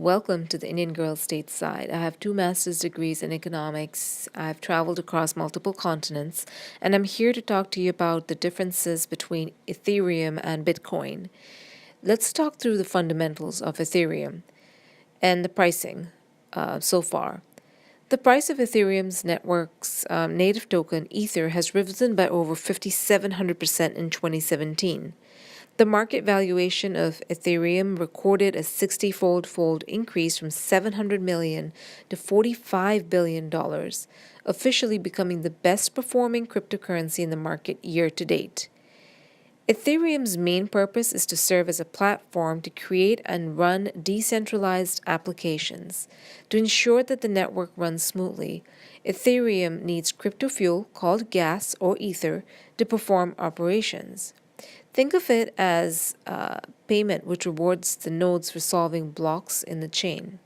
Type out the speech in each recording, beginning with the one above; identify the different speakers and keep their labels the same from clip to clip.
Speaker 1: Welcome to the Indian Girl Stateside. I have 2 master's degrees in economics. I've traveled across multiple continents, and I'm here to talk to you about the differences between Ethereum and Bitcoin. Let's talk through the fundamentals of Ethereum and the pricing so far. The price of Ethereum's network's native token, Ether, has risen by over 5,700% in 2017. The market valuation of Ethereum recorded a 60-fold increase from $700 million to $45 billion, officially becoming the best performing cryptocurrency in the market year to date. Ethereum's main purpose is to serve as a platform to create and run decentralized applications. To ensure that the network runs smoothly, Ethereum needs crypto fuel called gas or ether to perform operations. Think of it as payment which rewards the nodes for solving blocks in the chain.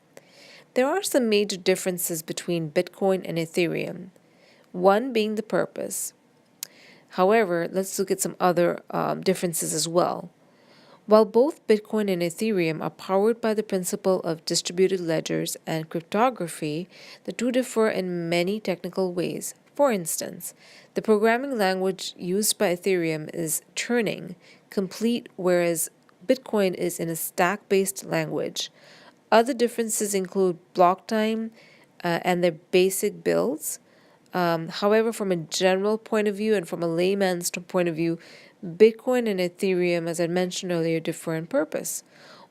Speaker 1: There are some major differences between Bitcoin and Ethereum, one being the purpose. However, let's look at some other differences as well. While both Bitcoin and Ethereum are powered by the principle of distributed ledgers and cryptography, the two differ in many technical ways. For instance, the programming language used by Ethereum is Turing complete, whereas Bitcoin is in a stack-based language. Other differences include block time and their basic builds. However, from a general point of view and from a layman's point of view, Bitcoin and Ethereum, as I mentioned earlier, differ in purpose.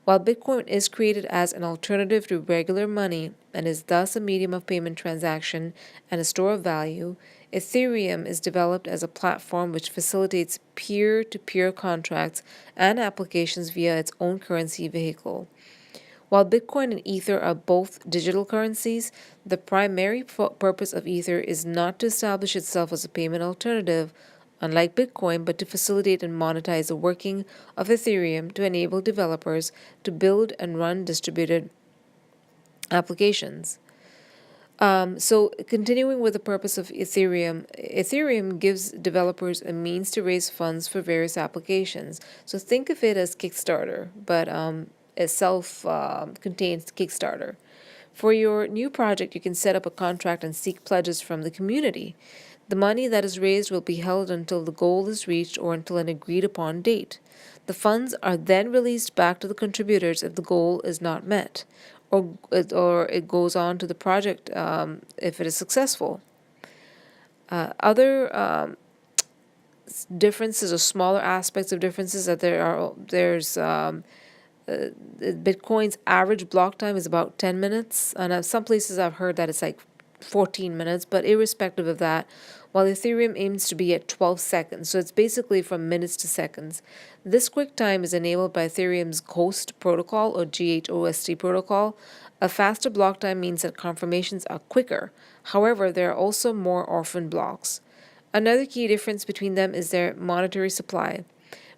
Speaker 1: While Bitcoin is created as an alternative to regular money and is thus a medium of payment transaction and a store of value, Ethereum is developed as a platform which facilitates peer-to-peer contracts and applications via its own currency vehicle. While Bitcoin and Ether are both digital currencies, the primary purpose of Ether is not to establish itself as a payment alternative, unlike Bitcoin, but to facilitate and monetize the working of Ethereum to enable developers to build and run distributed applications. So continuing with the purpose of Ethereum, Ethereum gives developers a means to raise funds for various applications. So think of it as Kickstarter, but a self-contained Kickstarter. For your new project, you can set up a contract and seek pledges from the community. The money that is raised will be held until the goal is reached or until an agreed upon date. The funds are then released back to the contributors if the goal is not met, or it goes on to the project if it is successful. Other differences or smaller aspects of differences that there's Bitcoin's average block time is about 10 minutes, and some places I've heard that it's like 14 minutes, but irrespective of that, while Ethereum aims to be at 12 seconds, so it's basically from minutes to seconds. This quick time is enabled by Ethereum's Ghost protocol or GHOST protocol. A faster block time means that confirmations are quicker. However, there are also more orphan blocks. Another key difference between them is their monetary supply.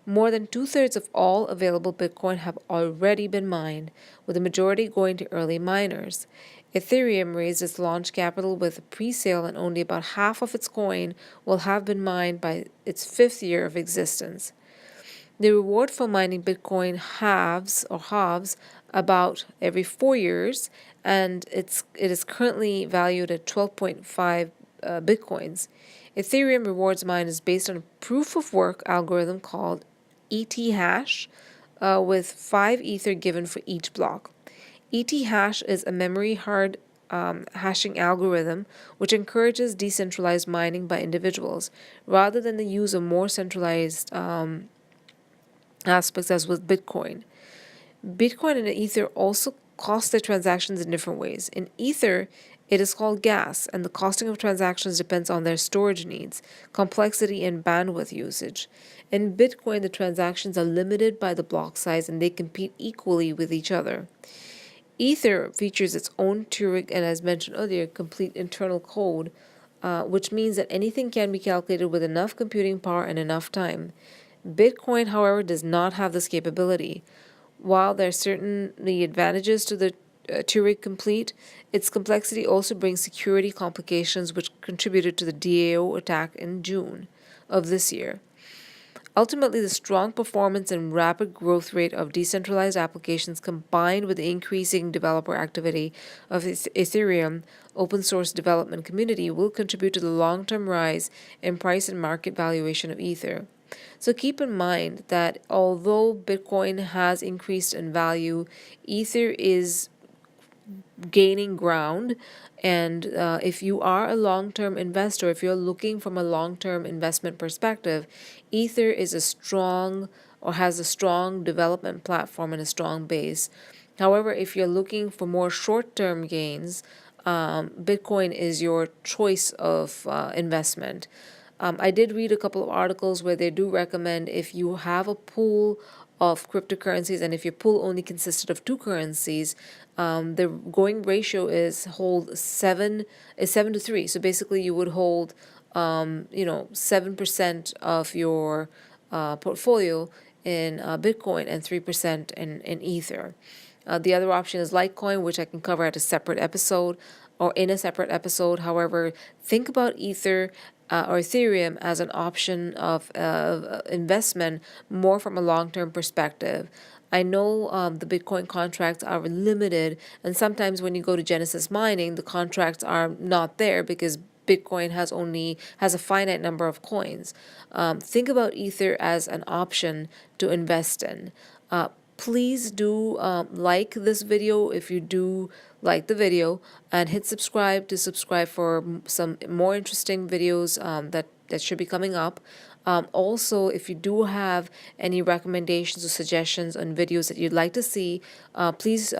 Speaker 1: More than 2/3 of all available Bitcoin have already been mined, with the majority going to early miners. Ethereum raised its launch capital with a pre-sale, and only about half of its coin will have been mined by its 5th year of existence. The reward for mining Bitcoin halves about every 4 years, and it is currently valued at 12.5 Bitcoins. Ethereum rewards miners based on a proof-of-work algorithm called ET-hash, with 5 ether given for each block. ET-hash is a memory hard hashing algorithm which encourages decentralized mining by individuals rather than the use of more centralized aspects as with Bitcoin. Bitcoin and Ether also cost their transactions in different ways. In Ether, it is called gas, and the costing of transactions depends on their storage needs, complexity, and bandwidth usage. In Bitcoin, the transactions are limited by the block size and they compete equally with each other. Ether features its own Turing and, as mentioned earlier, complete internal code, which means that anything can be calculated with enough computing power and enough time. Bitcoin, however, does not have this capability. While there are certainly advantages to the Turing complete, its complexity also brings security complications which contributed to the DAO attack in June of this year. Ultimately, the strong performance and rapid growth rate of decentralized applications combined with the increasing developer activity of Ethereum open source development community will contribute to the long-term rise in price and market valuation of Ether. So keep in mind that although Bitcoin has increased in value, Ether is gaining ground. And if you are a long term investor, if you're looking from a long term investment perspective, Ether is a strong or has a strong development platform and a strong base. However, if you're looking for more short term gains, Bitcoin is your choice of investment. I did read a couple of articles where they do recommend if you have a pool of cryptocurrencies and if your pool only consisted of two currencies, the going ratio is 7 to 3. So basically, you would hold 7% of your portfolio in Bitcoin and 3% in Ether. The other option is Litecoin, which I can cover at a separate episode or in a separate episode. However, think about Ether or Ethereum as an option of investment more from a long-term perspective. I know the Bitcoin contracts are limited, and sometimes when you go to Genesis mining, the contracts are not there because Bitcoin has a finite number of coins. Think about Ether as an option to invest in. Please do like this video if you do like the video, and hit subscribe to subscribe for some more interesting videos that should be coming up. Also, if you do have any recommendations or suggestions on videos that you'd like to see, please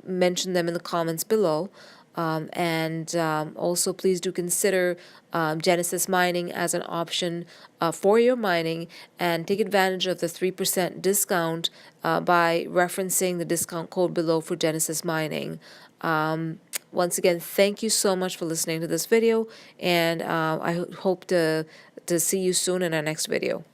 Speaker 1: mention them in the comments below. And also, please do consider Genesis mining as an option for your mining, and take advantage of the 3% discount by referencing the discount code below for Genesis mining. Once again, thank you so much for listening to this video, and I hope to see you soon in our next video.